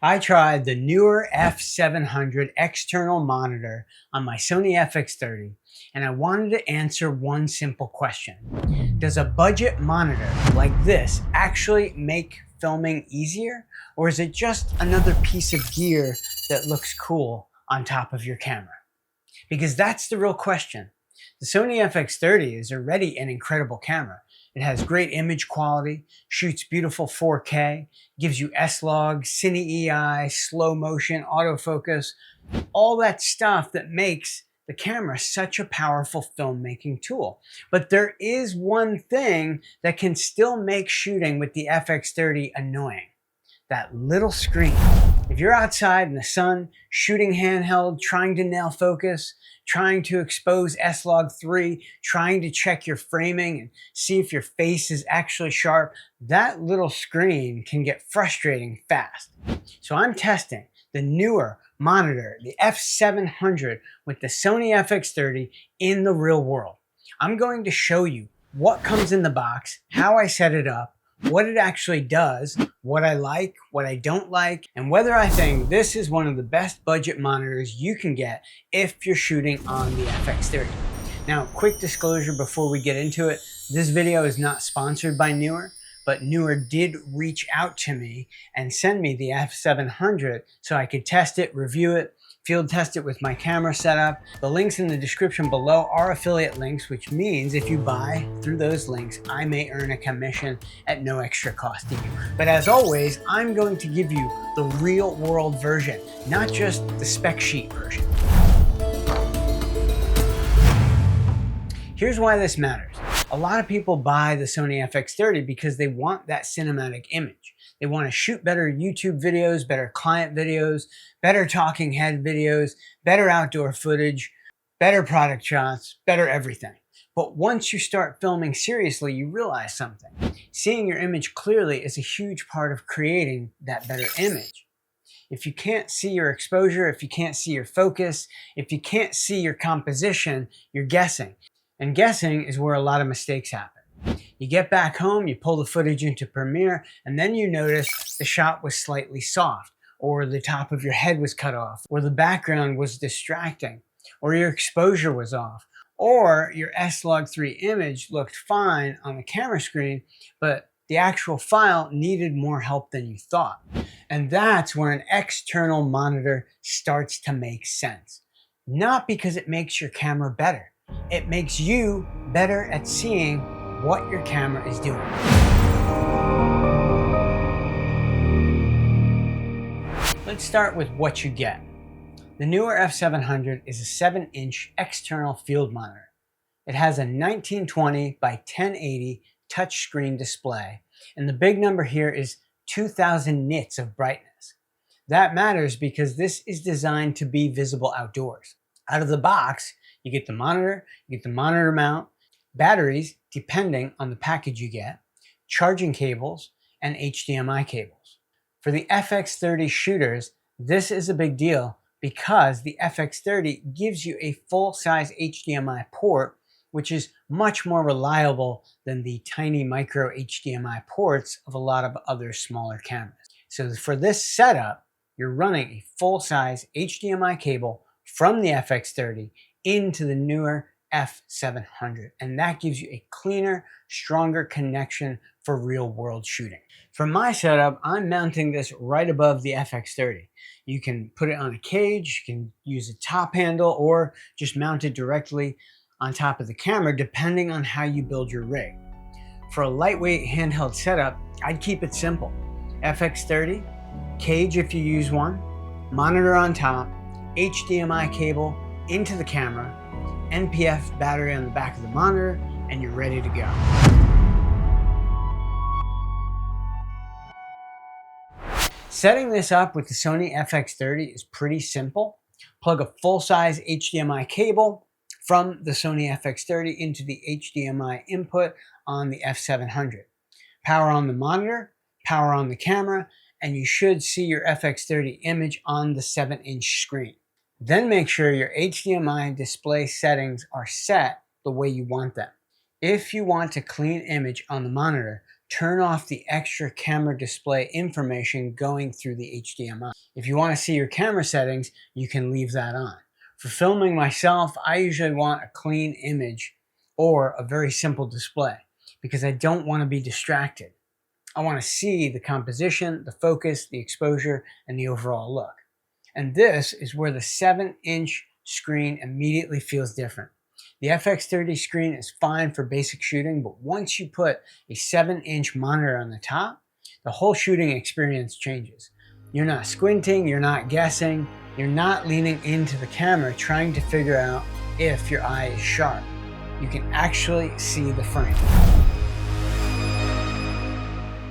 I tried the Neewer F700 external monitor on my Sony FX30, and I wanted to answer one simple question. Does a budget monitor like this actually make filming easier, or is it just another piece of gear that looks cool on top of your camera? Because that's the real question. The Sony FX30 is already an incredible camera. It has great image quality, shoots beautiful 4K, gives you S-Log, Cine EI, slow motion, autofocus, all that stuff that makes the camera such a powerful filmmaking tool. But there is one thing that can still make shooting with the FX30 annoying: that little screen. If you're outside in the sun, shooting handheld, trying to nail focus, trying to expose S-Log 3, trying to check your framing and see if your face is actually sharp, that little screen can get frustrating fast. So I'm testing the newer monitor, the F700 with the Sony FX30 in the real world. I'm going to show you what comes in the box, how I set it up, what it actually does, what I like, what I don't like, and whether I think this is one of the best budget monitors you can get if you're shooting on the FX30. Now, quick disclosure before we get into it, this video is not sponsored by Neewer, but Neewer did reach out to me and send me the F700 so I could test it, review it, field test it with my camera setup. The links in the description below are affiliate links, which means if you buy through those links, I may earn a commission at no extra cost to you. But as always, I'm going to give you the real world version, not just the spec sheet version. Here's why this matters. A lot of people buy the Sony FX30 because they want that cinematic image. They want to shoot better YouTube videos, better client videos, better talking head videos, better outdoor footage, better product shots, better everything. But once you start filming seriously, you realize something. Seeing your image clearly is a huge part of creating that better image. If you can't see your exposure, if you can't see your focus, if you can't see your composition, you're guessing. And guessing is where a lot of mistakes happen. You get back home, you pull the footage into Premiere, and then you notice the shot was slightly soft, or the top of your head was cut off, or the background was distracting, or your exposure was off, or your S-Log 3 image looked fine on the camera screen, but the actual file needed more help than you thought. And that's where an external monitor starts to make sense. Not because it makes your camera better. It makes you better at seeing what your camera is doing. Let's start with what you get. The Neewer F700 is a 7-inch external field monitor. It has a 1920 by 1080 touchscreen display, and the big number here is 2000 nits of brightness. That matters because this is designed to be visible outdoors. Out of the box, you get the monitor, you get the monitor mount, batteries, depending on the package you get, charging cables, and HDMI cables. For the FX30 shooters, this is a big deal because the FX30 gives you a full-size HDMI port, which is much more reliable than the tiny micro HDMI ports of a lot of other smaller cameras. So for this setup, you're running a full-size HDMI cable from the FX30 into the Neewer F700, and that gives you a cleaner, stronger connection for real-world shooting. For my setup, I'm mounting this right above the FX30. You can put it on a cage, you can use a top handle, or just mount it directly on top of the camera, depending on how you build your rig. For a lightweight handheld setup, I'd keep it simple. FX30, cage if you use one, monitor on top, HDMI cable into the camera, NPF battery on the back of the monitor, and you're ready to go. Setting this up with the Sony FX30 is pretty simple. Plug a full-size HDMI cable from the Sony FX30 into the HDMI input on the F700. Power on the monitor, power on the camera, and you should see your FX30 image on the 7-inch screen. Then make sure your HDMI display settings are set the way you want them. If you want a clean image on the monitor, turn off the extra camera display information going through the HDMI. If you want to see your camera settings, you can leave that on. For filming myself, I usually want a clean image or a very simple display because I don't want to be distracted. I want to see the composition, the focus, the exposure, and the overall look. And this is where the 7-inch screen immediately feels different. The FX30 screen is fine for basic shooting, but once you put a 7-inch monitor on the top, the whole shooting experience changes. You're not squinting, you're not guessing, you're not leaning into the camera trying to figure out if your eye is sharp. You can actually see the frame.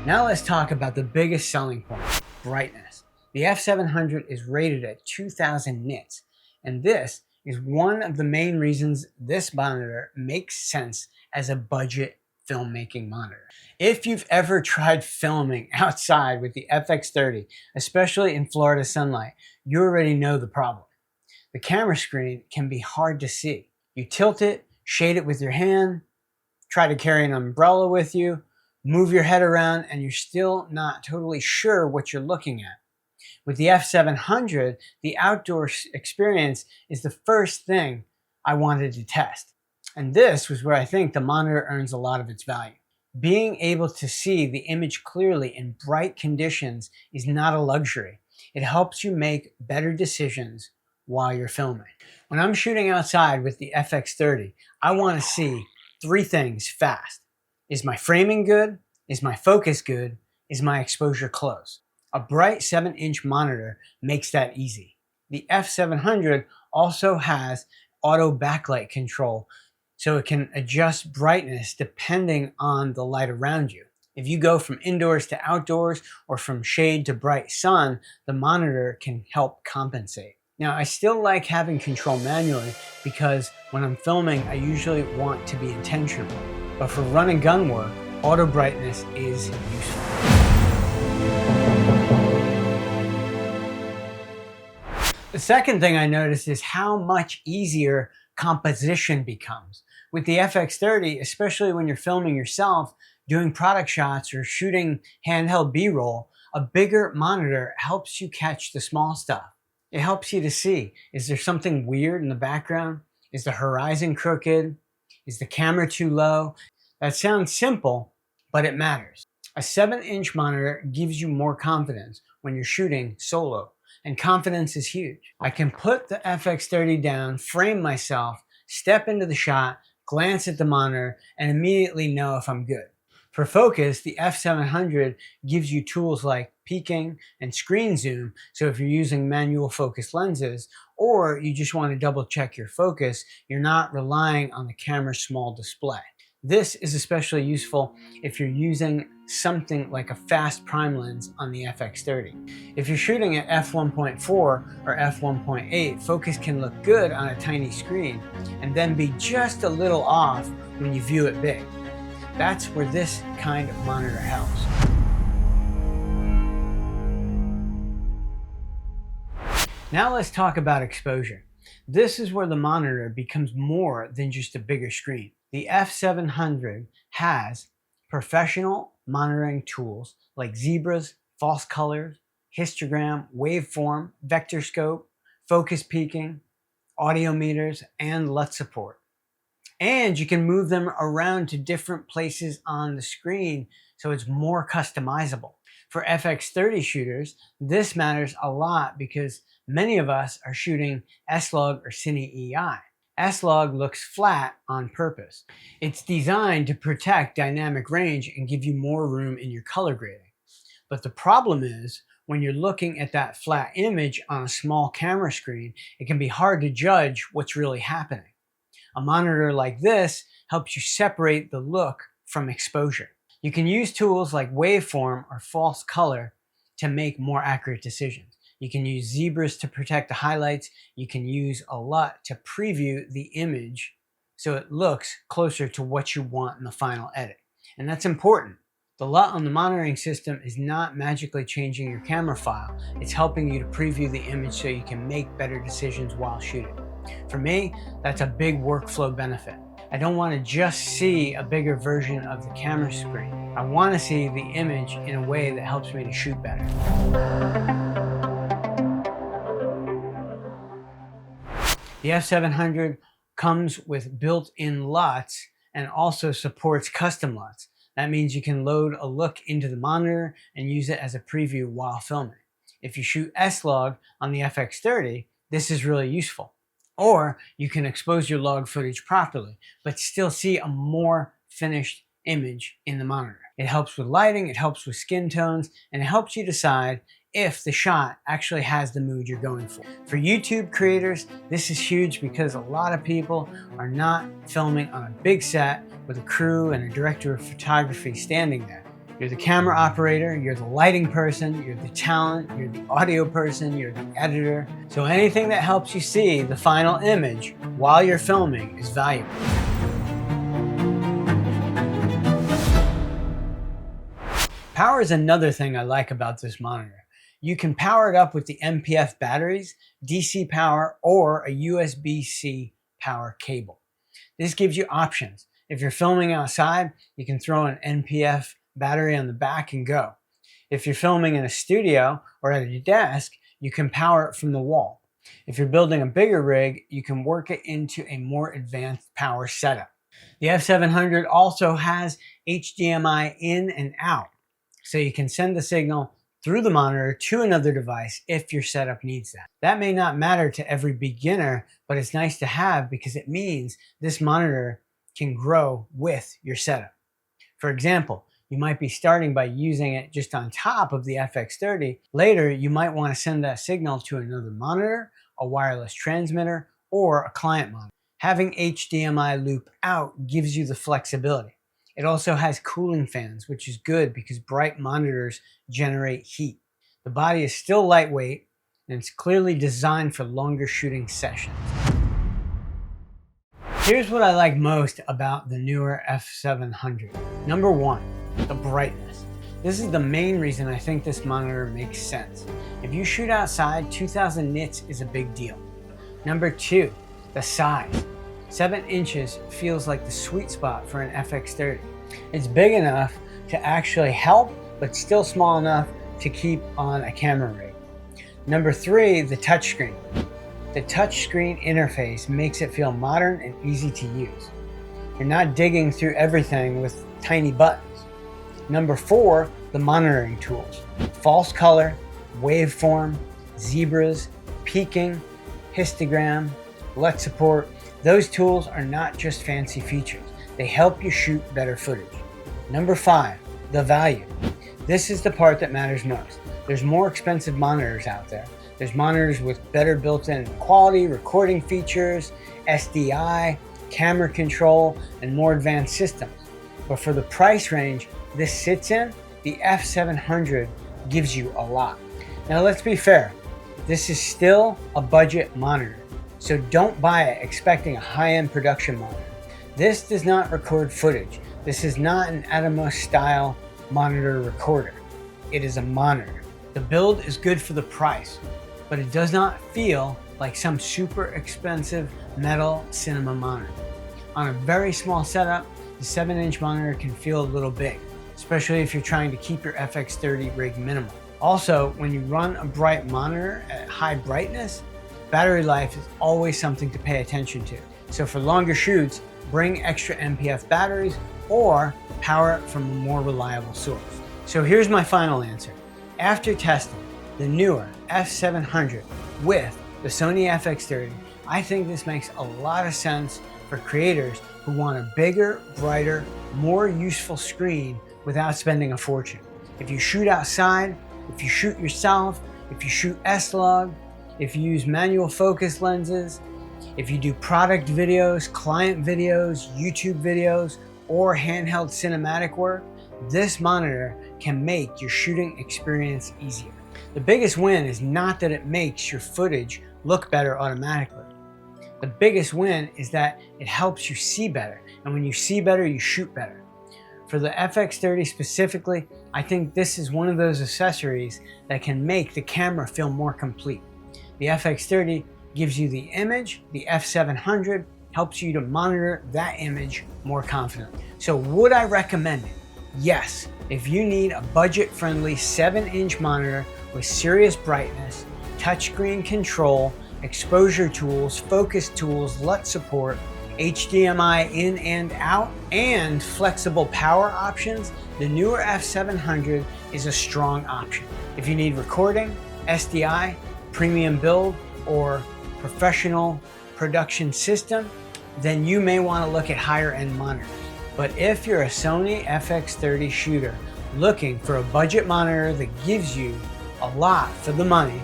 Now let's talk about the biggest selling point, brightness. The F700 is rated at 2000 nits, and this is one of the main reasons this monitor makes sense as a budget filmmaking monitor. If you've ever tried filming outside with the FX30, especially in Florida sunlight, you already know the problem. The camera screen can be hard to see. You tilt it, shade it with your hand, try to carry an umbrella with you, move your head around, and you're still not totally sure what you're looking at. With the F700, the outdoor experience is the first thing I wanted to test. And this was where I think the monitor earns a lot of its value. Being able to see the image clearly in bright conditions is not a luxury. It helps you make better decisions while you're filming. When I'm shooting outside with the FX30, I want to see 3 things fast. Is my framing good? Is my focus good? Is my exposure close? A bright 7-inch monitor makes that easy. The F700 also has auto backlight control, so it can adjust brightness depending on the light around you. If you go from indoors to outdoors or from shade to bright sun, the monitor can help compensate. Now, I still like having control manually because when I'm filming, I usually want to be intentional. But for run and gun work, auto brightness is useful. The second thing I noticed is how much easier composition becomes. With the FX30, especially when you're filming yourself, doing product shots or shooting handheld B-roll, a bigger monitor helps you catch the small stuff. It helps you to see, is there something weird in the background? Is the horizon crooked? Is the camera too low? That sounds simple, but it matters. A 7-inch monitor gives you more confidence when you're shooting solo, and confidence is huge. I can put the FX30 down, frame myself, step into the shot, glance at the monitor, and immediately know if I'm good. For focus, the F700 gives you tools like peaking and screen zoom, so if you're using manual focus lenses, or you just want to double check your focus, you're not relying on the camera's small display. This is especially useful if you're using something like a fast prime lens on the FX30. If you're shooting at f1.4 or f1.8, focus can look good on a tiny screen and then be just a little off when you view it big. That's where this kind of monitor helps. Now let's talk about exposure. This is where the monitor becomes more than just a bigger screen. The F700 has professional monitoring tools like zebras, false colors, histogram, waveform, vector scope, focus peaking, audio meters, and LUT support. And you can move them around to different places on the screen so it's more customizable. For FX30 shooters, this matters a lot because many of us are shooting S-Log or Cine EI. S-Log looks flat on purpose. It's designed to protect dynamic range and give you more room in your color grading. But the problem is, when you're looking at that flat image on a small camera screen, it can be hard to judge what's really happening. A monitor like this helps you separate the look from exposure. You can use tools like waveform or false color to make more accurate decisions. You can use zebras to protect the highlights. You can use a LUT to preview the image so it looks closer to what you want in the final edit. And that's important. The LUT on the monitoring system is not magically changing your camera file. It's helping you to preview the image so you can make better decisions while shooting. For me, that's a big workflow benefit. I don't want to just see a bigger version of the camera screen. I want to see the image in a way that helps me to shoot better. The F700 comes with built-in LUTs and also supports custom LUTs. That means you can load a look into the monitor and use it as a preview while filming. If you shoot S-Log on the FX30, this is really useful. Or you can expose your log footage properly, but still see a more finished image in the monitor. It helps with lighting, it helps with skin tones, and it helps you decide if the shot actually has the mood you're going for. For YouTube creators, this is huge because a lot of people are not filming on a big set with a crew and a director of photography standing there. You're the camera operator, you're the lighting person, you're the talent, you're the audio person, you're the editor. So anything that helps you see the final image while you're filming is valuable. Power is another thing I like about this monitor. You can power it up with the NPF batteries, DC power, or a USB-C power cable. This gives you options. If you're filming outside, you can throw an NPF battery on the back and go. If you're filming in a studio or at your desk, you can power it from the wall. If you're building a bigger rig, you can work it into a more advanced power setup. The F700 also has HDMI in and out, so you can send the signal through the monitor to another device if your setup needs that. That may not matter to every beginner, but it's nice to have because it means this monitor can grow with your setup. For example, you might be starting by using it just on top of the FX30. Later, you might want to send that signal to another monitor, a wireless transmitter, or a client monitor. Having HDMI loop out gives you the flexibility. It also has cooling fans, which is good because bright monitors generate heat. The body is still lightweight, and it's clearly designed for longer shooting sessions. Here's what I like most about the Neewer F700. Number one, the brightness. This is the main reason I think this monitor makes sense. If you shoot outside, 2000 nits is a big deal. Number two, the size. 7 inches feels like the sweet spot for an FX30. It's big enough to actually help, but still small enough to keep on a camera rig. Number three, the touchscreen. The touchscreen interface makes it feel modern and easy to use. You're not digging through everything with tiny buttons. Number four, the monitoring tools. False color, waveform, zebras, peaking, histogram, LUT support. Those tools are not just fancy features. They help you shoot better footage. Number five, the value. This is the part that matters most. There's more expensive monitors out there. There's monitors with better built-in quality, recording features, SDI, camera control, and more advanced systems. But for the price range this sits in, the F700 gives you a lot. Now let's be fair, this is still a budget monitor, so don't buy it expecting a high-end production monitor. This does not record footage. This is not an Atomos style monitor recorder. It is a monitor. The build is good for the price, but it does not feel like some super expensive metal cinema monitor. On a very small setup, the 7-inch monitor can feel a little big, especially if you're trying to keep your FX30 rig minimal. Also, when you run a bright monitor at high brightness, battery life is always something to pay attention to. So for longer shoots, bring extra NPF batteries or power it from a more reliable source. So here's my final answer. After testing the Neewer F700 with the Sony FX30, I think this makes a lot of sense for creators who want a bigger, brighter, more useful screen without spending a fortune. If you shoot outside, if you shoot yourself, if you shoot S-Log, if you use manual focus lenses, if you do product videos, client videos, YouTube videos, or handheld cinematic work, this monitor can make your shooting experience easier. The biggest win is not that it makes your footage look better automatically. The biggest win is that it helps you see better, and when you see better, you shoot better. For the FX30 specifically, I think this is one of those accessories that can make the camera feel more complete. The FX30 gives you the image, the F700 helps you to monitor that image more confidently. So would I recommend it? Yes, if you need a budget-friendly 7-inch monitor with serious brightness, touchscreen control, exposure tools, focus tools, LUT support, HDMI in and out, and flexible power options, the Neewer F700 is a strong option. If you need recording, SDI, premium build, or professional production system, then you may want to look at higher end monitors. But if you're a Sony FX30 shooter looking for a budget monitor that gives you a lot for the money,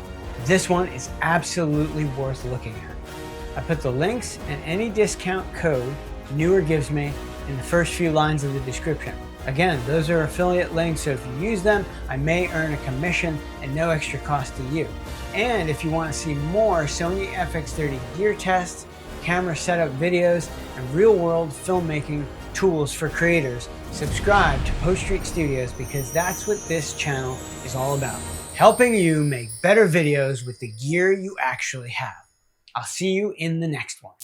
this one is absolutely worth looking at. I put the links and any discount code Neewer gives me in the first few lines of the description. Again, those are affiliate links, so if you use them, I may earn a commission and no extra cost to you. And if you want to see more Sony FX30 gear tests, camera setup videos, and real-world filmmaking tools for creators, subscribe to Post Street Studios, because that's what this channel is all about. Helping you make better videos with the gear you actually have. I'll see you in the next one.